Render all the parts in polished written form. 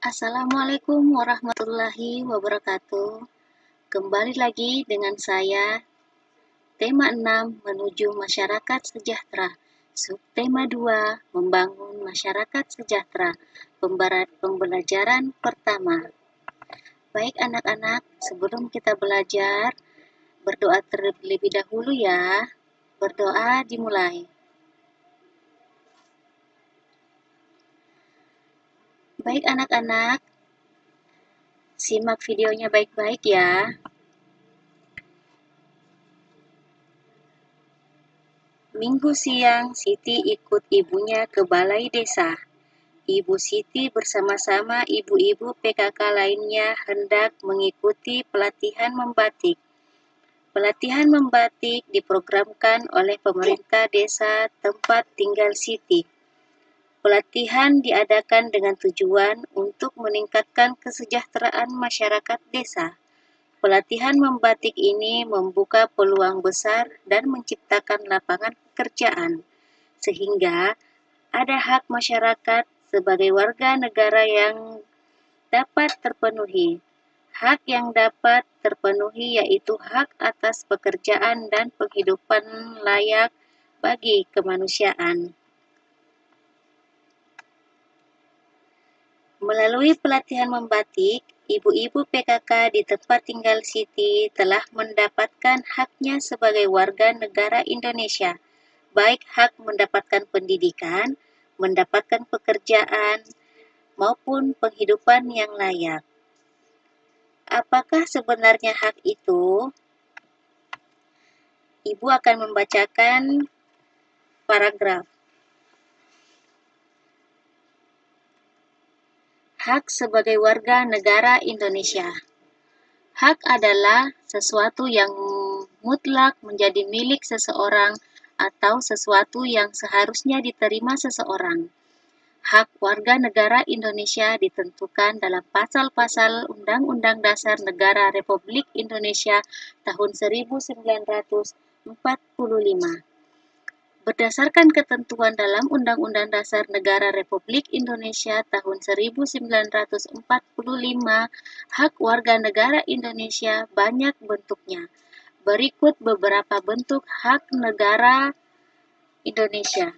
Assalamualaikum warahmatullahi wabarakatuh. Kembali lagi dengan saya, tema 6 menuju masyarakat sejahtera. Subtema 2 membangun masyarakat sejahtera. Pembelajaran pertama. Baik anak-anak, sebelum kita belajar, berdoa terlebih dahulu ya. Berdoa dimulai. Baik anak-anak, simak videonya baik-baik ya. Minggu siang, Siti ikut ibunya ke balai desa. Ibu Siti bersama-sama ibu-ibu PKK lainnya hendak mengikuti pelatihan membatik. Pelatihan membatik diprogramkan oleh pemerintah desa tempat tinggal Siti. Pelatihan diadakan dengan tujuan untuk meningkatkan kesejahteraan masyarakat desa. Pelatihan membatik ini membuka peluang besar dan menciptakan lapangan pekerjaan, sehingga ada hak masyarakat sebagai warga negara yang dapat terpenuhi. Hak yang dapat terpenuhi yaitu hak atas pekerjaan dan penghidupan layak bagi kemanusiaan. Melalui pelatihan membatik, ibu-ibu PKK di tempat tinggal Siti telah mendapatkan haknya sebagai warga negara Indonesia, baik hak mendapatkan pendidikan, mendapatkan pekerjaan, maupun penghidupan yang layak. Apakah sebenarnya hak itu? Ibu akan membacakan paragraf. Hak sebagai warga negara Indonesia. Hak adalah sesuatu yang mutlak menjadi milik seseorang atau sesuatu yang seharusnya diterima seseorang. Hak warga negara Indonesia ditentukan dalam pasal-pasal Undang-Undang Dasar Negara Republik Indonesia tahun 1945. Berdasarkan ketentuan dalam Undang-Undang Dasar Negara Republik Indonesia tahun 1945, hak warga negara Indonesia banyak bentuknya. Berikut beberapa bentuk hak negara Indonesia.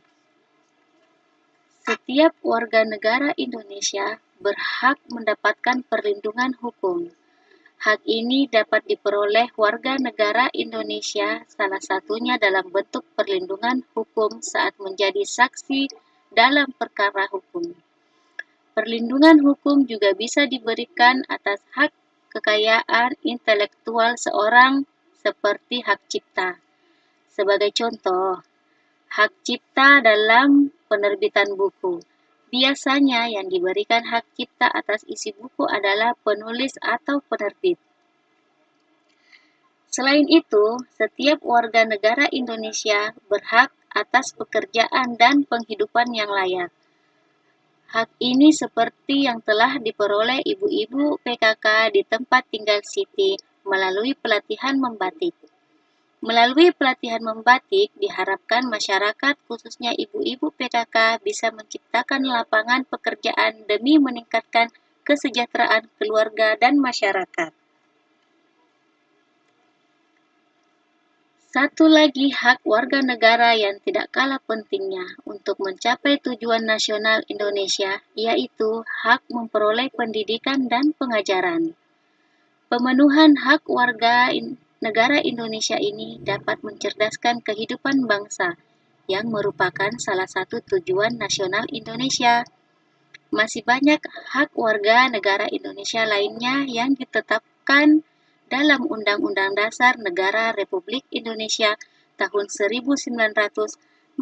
Setiap warga negara Indonesia berhak mendapatkan perlindungan hukum. Hak ini dapat diperoleh warga negara Indonesia salah satunya dalam bentuk perlindungan hukum saat menjadi saksi dalam perkara hukum. Perlindungan hukum juga bisa diberikan atas hak kekayaan intelektual seorang seperti hak cipta. Sebagai contoh, hak cipta dalam penerbitan buku. Biasanya yang diberikan hak cipta atas isi buku adalah penulis atau penerbit. Selain itu, setiap warga negara Indonesia berhak atas pekerjaan dan penghidupan yang layak. Hak ini seperti yang telah diperoleh ibu-ibu PKK di tempat tinggal Siti melalui pelatihan membatik. Melalui pelatihan membatik, diharapkan masyarakat, khususnya ibu-ibu PKK, bisa menciptakan lapangan pekerjaan demi meningkatkan kesejahteraan keluarga dan masyarakat. Satu lagi hak warga negara yang tidak kalah pentingnya untuk mencapai tujuan nasional Indonesia, yaitu hak memperoleh pendidikan dan pengajaran. Pemenuhan hak warga negara Indonesia ini dapat mencerdaskan kehidupan bangsa, yang merupakan salah satu tujuan nasional Indonesia. Masih banyak hak warga negara Indonesia lainnya yang ditetapkan dalam Undang-Undang Dasar Negara Republik Indonesia tahun 1945.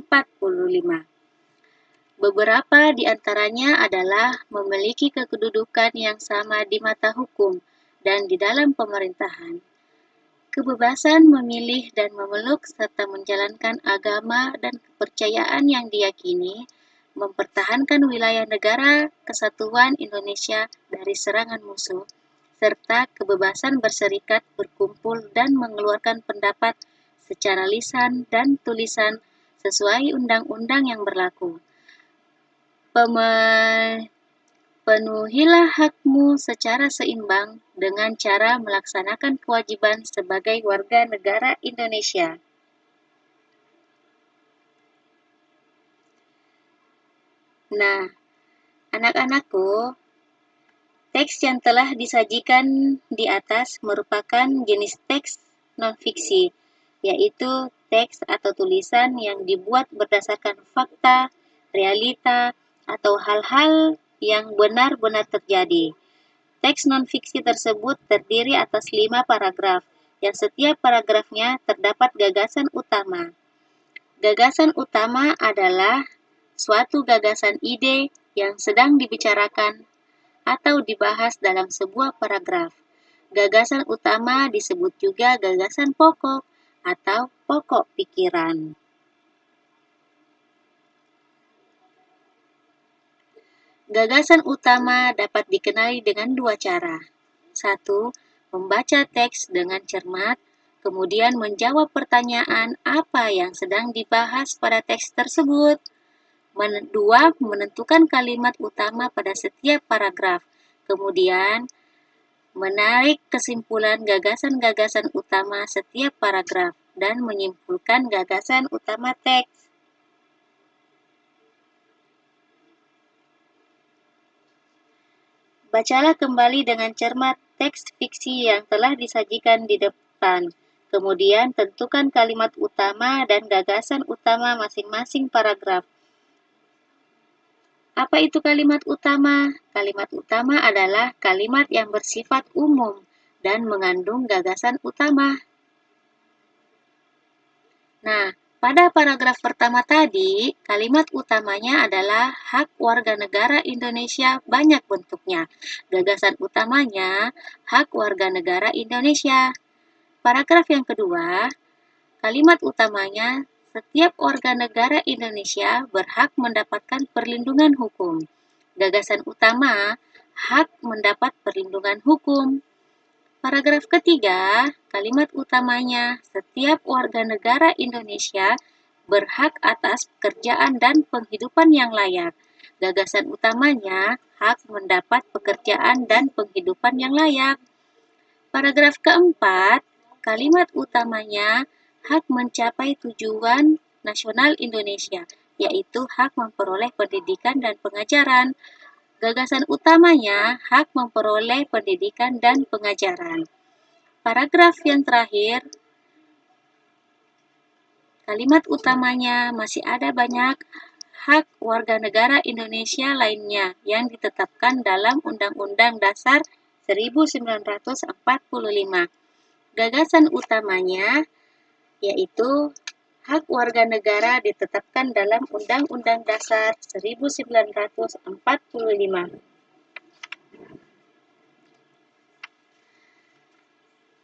Beberapa di antaranya adalah memiliki kedudukan yang sama di mata hukum dan di dalam pemerintahan. Kebebasan memilih dan memeluk serta menjalankan agama dan kepercayaan yang diyakini, mempertahankan wilayah negara kesatuan Indonesia dari serangan musuh, serta kebebasan berserikat, berkumpul, dan mengeluarkan pendapat secara lisan dan tulisan sesuai undang-undang yang berlaku. Penuhilah hakmu secara seimbang dengan cara melaksanakan kewajiban sebagai warga negara Indonesia. Nah, anak-anakku, teks yang telah disajikan di atas merupakan jenis teks non-fiksi, yaitu teks atau tulisan yang dibuat berdasarkan fakta, realita, atau hal-hal yang benar-benar terjadi. Teks non-fiksi tersebut terdiri atas 5 paragraf, yang setiap paragrafnya terdapat gagasan utama. Gagasan utama adalah suatu gagasan ide yang sedang dibicarakan atau dibahas dalam sebuah paragraf. Gagasan utama disebut juga gagasan pokok atau pokok pikiran. Gagasan utama dapat dikenali dengan 2 cara. 1. Membaca teks dengan cermat, kemudian menjawab pertanyaan apa yang sedang dibahas pada teks tersebut. 2. Menentukan kalimat utama pada setiap paragraf, kemudian menarik kesimpulan gagasan-gagasan utama setiap paragraf, dan menyimpulkan gagasan utama teks. Bacalah kembali dengan cermat teks fiksi yang telah disajikan di depan. Kemudian tentukan kalimat utama dan gagasan utama masing-masing paragraf. Apa itu kalimat utama? Kalimat utama adalah kalimat yang bersifat umum dan mengandung gagasan utama. Nah, pada paragraf pertama tadi, kalimat utamanya adalah hak warga negara Indonesia banyak bentuknya. Gagasan utamanya, hak warga negara Indonesia. Paragraf yang kedua, kalimat utamanya, setiap warga negara Indonesia berhak mendapatkan perlindungan hukum. Gagasan utama, hak mendapat perlindungan hukum. Paragraf ketiga, kalimat utamanya, setiap warga negara Indonesia berhak atas pekerjaan dan penghidupan yang layak. Gagasan utamanya, hak mendapat pekerjaan dan penghidupan yang layak. Paragraf keempat, kalimat utamanya, hak mencapai tujuan nasional Indonesia, yaitu hak memperoleh pendidikan dan pengajaran. Gagasan utamanya, hak memperoleh pendidikan dan pengajaran. Paragraf yang terakhir, kalimat utamanya, masih ada banyak hak warga negara Indonesia lainnya yang ditetapkan dalam Undang-Undang Dasar 1945. Gagasan utamanya yaitu hak warga negara ditetapkan dalam Undang-Undang Dasar 1945.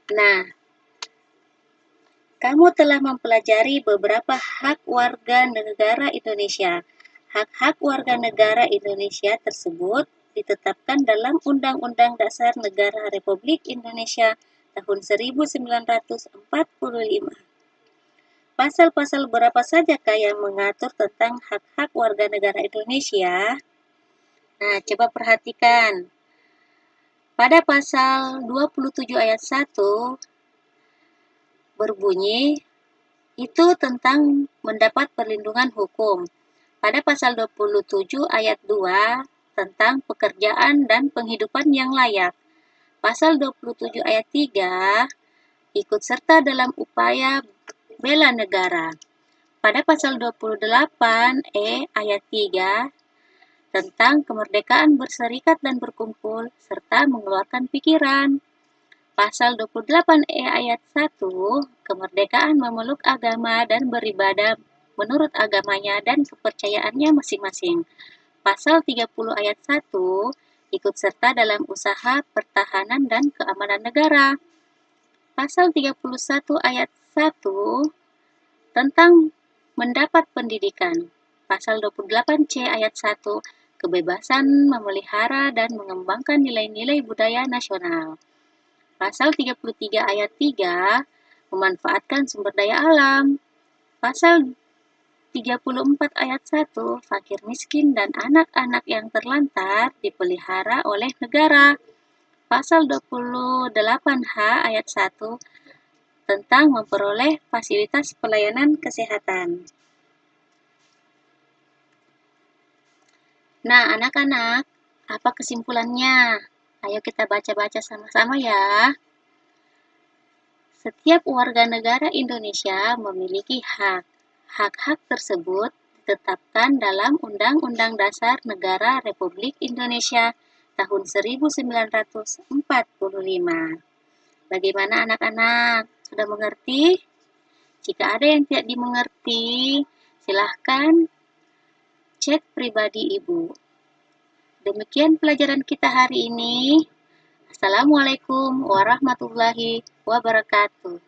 Nah, kamu telah mempelajari beberapa hak warga negara Indonesia. Hak-hak warga negara Indonesia tersebut ditetapkan dalam Undang-Undang Dasar Negara Republik Indonesia tahun 1945. Pasal-pasal berapa sajakah yang mengatur tentang hak-hak warga negara Indonesia? Nah, coba perhatikan. Pada pasal 27 ayat 1 berbunyi, itu tentang mendapat perlindungan hukum. Pada pasal 27 ayat 2 tentang pekerjaan dan penghidupan yang layak. Pasal 27 ayat 3 ikut serta dalam upaya bela negara. Pada pasal 28 ayat 3 tentang kemerdekaan berserikat dan berkumpul serta mengeluarkan pikiran. Pasal 28 ayat 1 kemerdekaan memeluk agama dan beribadah menurut agamanya dan kepercayaannya masing-masing. Pasal 30 ayat 1 ikut serta dalam usaha pertahanan dan keamanan negara. Pasal 31 ayat 1 tentang mendapat pendidikan. Pasal 28C ayat 1 kebebasan memelihara dan mengembangkan nilai-nilai budaya nasional. Pasal 33 ayat 3 memanfaatkan sumber daya alam. Pasal 34 ayat 1, fakir miskin dan anak-anak yang terlantar dipelihara oleh negara. Pasal 28H ayat 1 tentang memperoleh fasilitas pelayanan kesehatan. Nah, anak-anak, apa kesimpulannya? Ayo kita baca-baca sama-sama ya. Setiap warga negara Indonesia memiliki hak. Hak-hak tersebut ditetapkan dalam Undang-Undang Dasar Negara Republik Indonesia tahun 1945. Bagaimana anak-anak? Sudah mengerti? Jika ada yang tidak dimengerti, silahkan cek pribadi Ibu. Demikian pelajaran kita hari ini. Assalamualaikum warahmatullahi wabarakatuh.